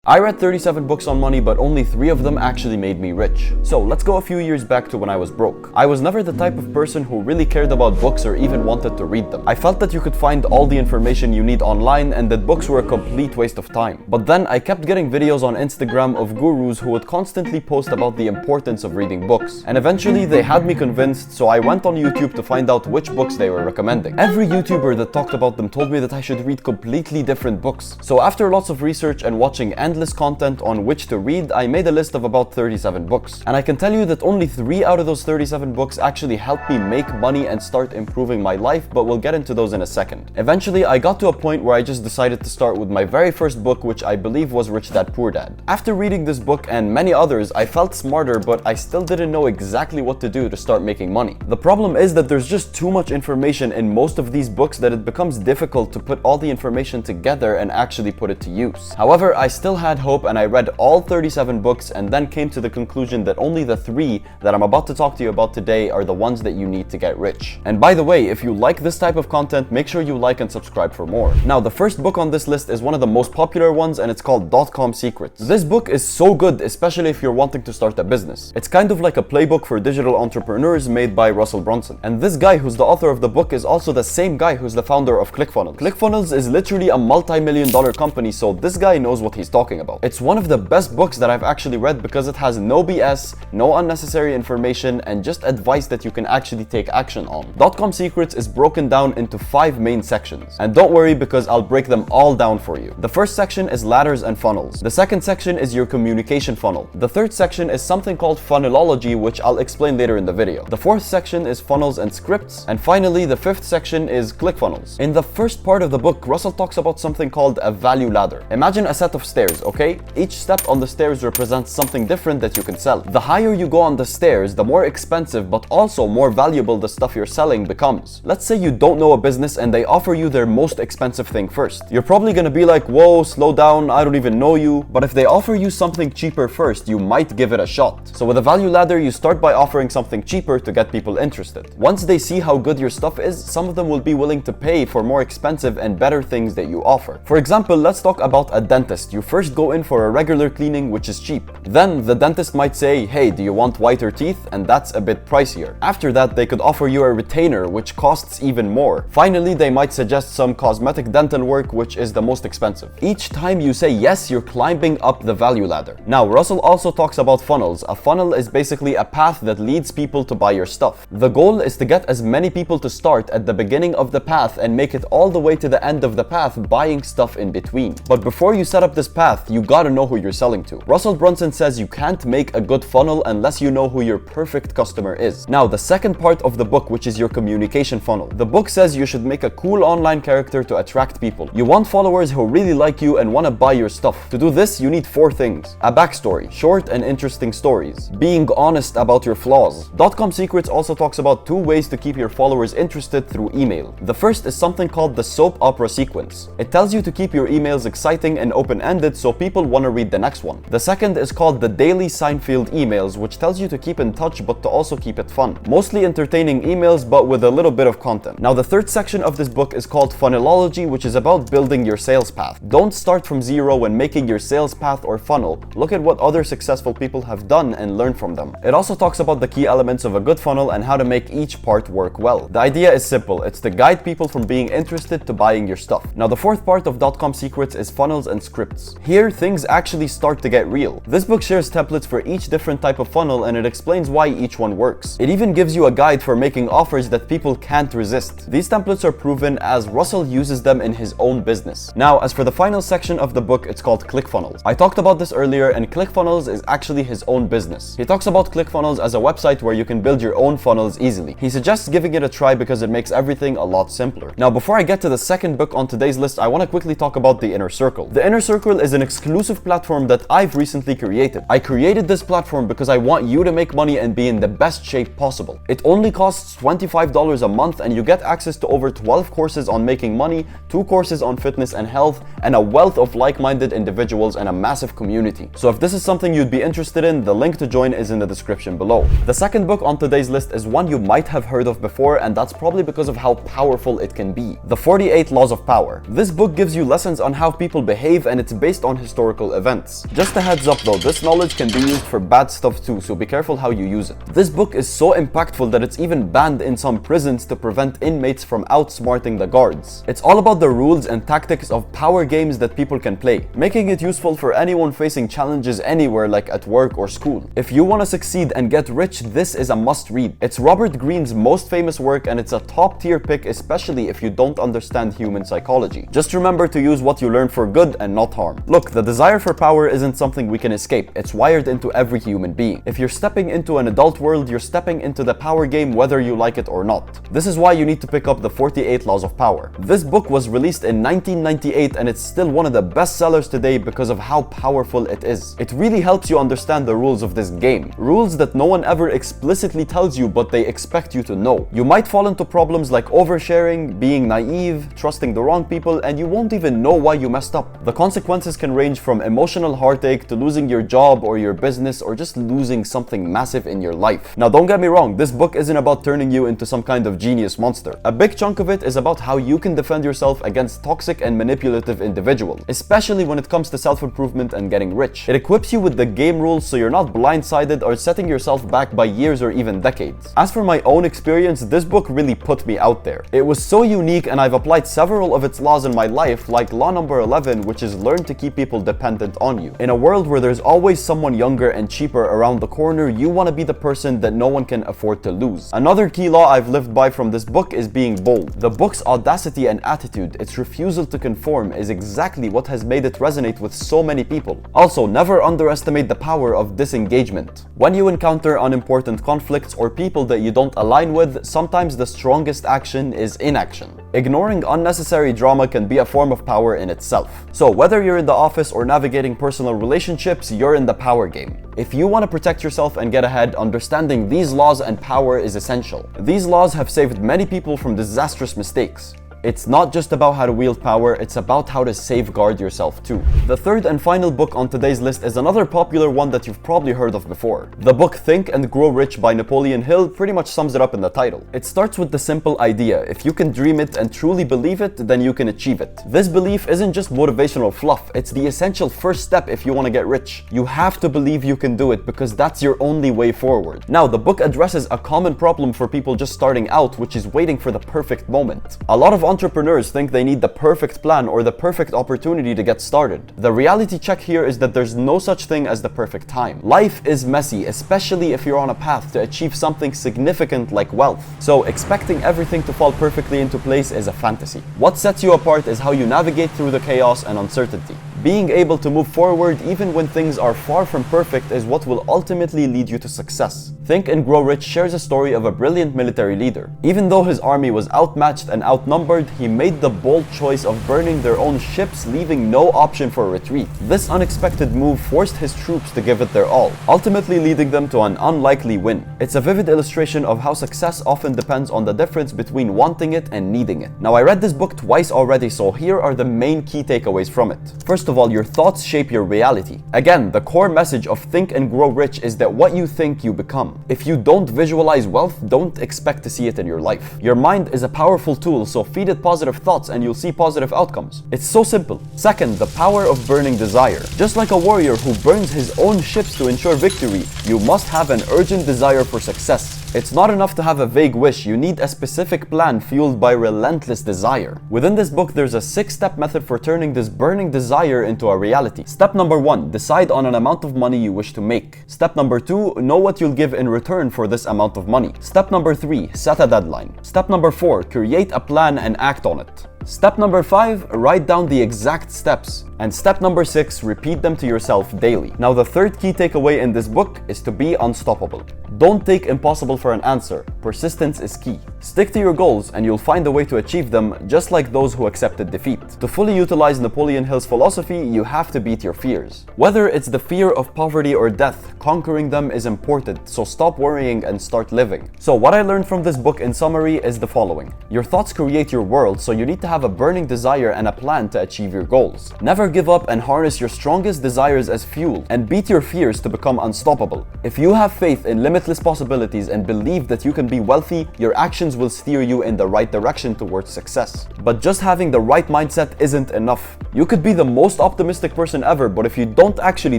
I read 37 books on money, but only 3 of them actually made me rich. So let's go a few years back to when I was broke. I was never the type of person who really cared about books or even wanted to read them. I felt that you could find all the information you need online and that books were a complete waste of time. But then I kept getting videos on Instagram of gurus who would constantly post about the importance of reading books. And eventually they had me convinced, so I went on YouTube to find out which books they were recommending. Every YouTuber that talked about them told me that I should read completely different books. So after lots of research and watching endless content on which to read, I made a list of about 37 books. And I can tell you that only 3 out of those 37 books actually helped me make money and start improving my life, but we'll get into those in a second. Eventually, I got to a point where I just decided to start with my very first book, which I believe was Rich Dad Poor Dad. After reading this book and many others, I felt smarter, but I still didn't know exactly what to do to start making money. The problem is that there's just too much information in most of these books that it becomes difficult to put all the information together and actually put it to use. However, I still had hope and I read all 37 books and then came to the conclusion that only the 3 that I'm about to talk to you about today are the ones that you need to get rich. And by the way, if you like this type of content, make sure you like and subscribe for more. Now, the first book on this list is one of the most popular ones and it's called Dot-Com Secrets. This book is so good, especially if you're wanting to start a business. It's kind of like a playbook for digital entrepreneurs made by Russell Brunson. And this guy who's the author of the book is also the same guy who's the founder of ClickFunnels. ClickFunnels is literally a multi-million-dollar company, so this guy knows what he's talking about. It's one of the best books that I've actually read because it has no BS, no unnecessary information, and just advice that you can actually take action on. Dot-Com Secrets is broken down into 5 main sections. And don't worry because I'll break them all down for you. The first section is ladders and funnels. The second section is your communication funnel. The third section is something called funnelology, which I'll explain later in the video. The fourth section is funnels and scripts. And finally, the fifth section is ClickFunnels. In the first part of the book, Russell talks about something called a value ladder. Imagine a set of stairs, okay? Each step on the stairs represents something different that you can sell. The higher you go on the stairs, the more expensive but also more valuable the stuff you're selling becomes. Let's say you don't know a business and they offer you their most expensive thing first. You're probably gonna be like, whoa, slow down, I don't even know you. But if they offer you something cheaper first, you might give it a shot. So with a value ladder, you start by offering something cheaper to get people interested. Once they see how good your stuff is, some of them will be willing to pay for more expensive and better things that you offer. For example, let's talk about a dentist. You first go in for a regular cleaning, which is cheap. Then the dentist might say, hey, do you want whiter teeth? And that's a bit pricier. After that, they could offer you a retainer, which costs even more. Finally, they might suggest some cosmetic dental work, which is the most expensive. Each time you say yes, you're climbing up the value ladder. Now, Russell also talks about funnels. A funnel is basically a path that leads people to buy your stuff. The goal is to get as many people to start at the beginning of the path and make it all the way to the end of the path, buying stuff in between. But before you set up this path, you gotta know who you're selling to. Russell Brunson says you can't make a good funnel unless you know who your perfect customer is. Now, the second part of the book, which is your communication funnel. The book says you should make a cool online character to attract people. You want followers who really like you and want to buy your stuff. To do this, you need 4 things. A backstory, short and interesting stories, being honest about your flaws. Dot-Com Secrets also talks about 2 ways to keep your followers interested through email. The first is something called the soap opera sequence. It tells you to keep your emails exciting and open-ended so people want to read the next one. The second is called the daily Seinfeld emails, which tells you to keep in touch but to also keep it fun. Mostly entertaining emails but with a little bit of content. Now, the third section of this book is called funnelology, which is about building your sales path. Don't start from zero when making your sales path or funnel. Look at what other successful people have done and learn from them. It also talks about the key elements of a good funnel and how to make each part work well. The idea is simple. It's to guide people from being interested to buying your stuff. Now, the fourth part of Dot-Com Secrets is funnels and scripts. Here, things actually start to get real. This book shares templates for each different type of funnel and it explains why each one works. It even gives you a guide for making offers that people can't resist. These templates are proven as Russell uses them in his own business. Now, as for the final section of the book, it's called ClickFunnels. I talked about this earlier, and ClickFunnels is actually his own business. He talks about ClickFunnels as a website where you can build your own funnels easily. He suggests giving it a try because it makes everything a lot simpler. Now, before I get to the second book on today's list, I want to quickly talk about the Inner Circle. The Inner Circle is an exclusive platform that I've recently created. I created this platform because I want you to make money and be in the best shape possible. It only costs $25 a month and you get access to over 12 courses on making money, 2 courses on fitness and health, and a wealth of like-minded individuals and a massive community. So if this is something you'd be interested in, the link to join is in the description below. The second book on today's list is one you might have heard of before, and that's probably because of how powerful it can be. The 48 Laws of Power. This book gives you lessons on how people behave, and it's based on historical events. Just a heads up though, this knowledge can be used for bad stuff too, so be careful how you use it. This book is so impactful that it's even banned in some prisons to prevent inmates from outsmarting the guards. It's all about the rules and tactics of power games that people can play, making it useful for anyone facing challenges anywhere like at work or school. If you want to succeed and get rich, this is a must read. It's Robert Greene's most famous work and it's a top tier pick, especially if you don't understand human psychology. Just remember to use what you learn for good and not harm. Look, the desire for power isn't something we can escape. It's wired into every human being. If you're stepping into an adult world, you're stepping into the power game whether you like it or not. This is why you need to pick up the 48 Laws of Power. This book was released in 1998 and it's still one of the best sellers today because of how powerful it is. It really helps you understand the rules of this game. Rules that no one ever explicitly tells you, but they expect you to know. You might fall into problems like oversharing, being naive, trusting the wrong people, and you won't even know why you messed up. The consequences can range from emotional heartache to losing your job or your business or just losing something massive in your life. Now don't get me wrong, this book isn't about turning you into some kind of genius monster. A big chunk of it is about how you can defend yourself against toxic and manipulative individuals, especially when it comes to self-improvement and getting rich. It equips you with the game rules so you're not blindsided or setting yourself back by years or even decades. As for my own experience, this book really put me out there. It was so unique and I've applied several of its laws in my life, like law number 11, which is learn to keep people dependent on you. In a world where there's always someone younger and cheaper around the corner, you want to be the person that no one can afford to lose. Another key law I've lived by from this book is being bold. The book's audacity and attitude, its refusal to conform, is exactly what has made it resonate with so many people. Also, never underestimate the power of disengagement. When you encounter unimportant conflicts or people that you don't align with, sometimes the strongest action is inaction. Ignoring unnecessary drama can be a form of power in itself. So whether you're in the office or navigating personal relationships, you're in the power game. If you want to protect yourself and get ahead, understanding these laws and power is essential. These laws have saved many people from disastrous mistakes. It's not just about how to wield power, it's about how to safeguard yourself too. The third and final book on today's list is another popular one that you've probably heard of before. The book Think and Grow Rich by Napoleon Hill pretty much sums it up in the title. It starts with the simple idea: if you can dream it and truly believe it, then you can achieve it. This belief isn't just motivational fluff, it's the essential first step if you want to get rich. You have to believe you can do it because that's your only way forward. Now, the book addresses a common problem for people just starting out, which is waiting for the perfect moment. A lot of entrepreneurs think they need the perfect plan or the perfect opportunity to get started. The reality check here is that there's no such thing as the perfect time. Life is messy, especially if you're on a path to achieve something significant like wealth. So expecting everything to fall perfectly into place is a fantasy. What sets you apart is how you navigate through the chaos and uncertainty. Being able to move forward even when things are far from perfect is what will ultimately lead you to success. Think and Grow Rich shares a story of a brilliant military leader. Even though his army was outmatched and outnumbered, he made the bold choice of burning their own ships, leaving no option for retreat. This unexpected move forced his troops to give it their all, ultimately leading them to an unlikely win. It's a vivid illustration of how success often depends on the difference between wanting it and needing it. Now, I read this book twice already, so here are the main key takeaways from it. First of all, your thoughts shape your reality. Again, the core message of Think and Grow Rich is that what you think, you become. If you don't visualize wealth, don't expect to see it in your life. Your mind is a powerful tool, so feed it positive thoughts and you'll see positive outcomes. It's so simple. Second, the power of burning desire. Just like a warrior who burns his own ships to ensure victory, you must have an urgent desire for success. It's not enough to have a vague wish, you need a specific plan fueled by relentless desire. Within this book, there's a 6-step method for turning this burning desire into a reality. Step number 1, decide on an amount of money you wish to make. Step number 2, know what you'll give in return for this amount of money. Step number 3, set a deadline. Step number 4, create a plan and act on it. Step number 5, write down the exact steps. And step number 6, repeat them to yourself daily. Now, the third key takeaway in this book is to be unstoppable. Don't take impossible for an answer. Persistence is key. Stick to your goals and you'll find a way to achieve them, just like those who accepted defeat. To fully utilize Napoleon Hill's philosophy, you have to beat your fears. Whether it's the fear of poverty or death, conquering them is important, so stop worrying and start living. So what I learned from this book in summary is the following. Your thoughts create your world, so you need to have a burning desire and a plan to achieve your goals. Never Never give up and harness your strongest desires as fuel and beat your fears to become unstoppable. If you have faith in limitless possibilities and believe that you can be wealthy, your actions will steer you in the right direction towards success. But just having the right mindset isn't enough. You could be the most optimistic person ever, but if you don't actually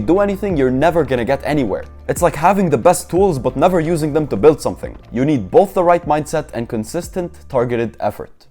do anything, you're never gonna get anywhere. It's like having the best tools but never using them to build something. You need both the right mindset and consistent, targeted effort.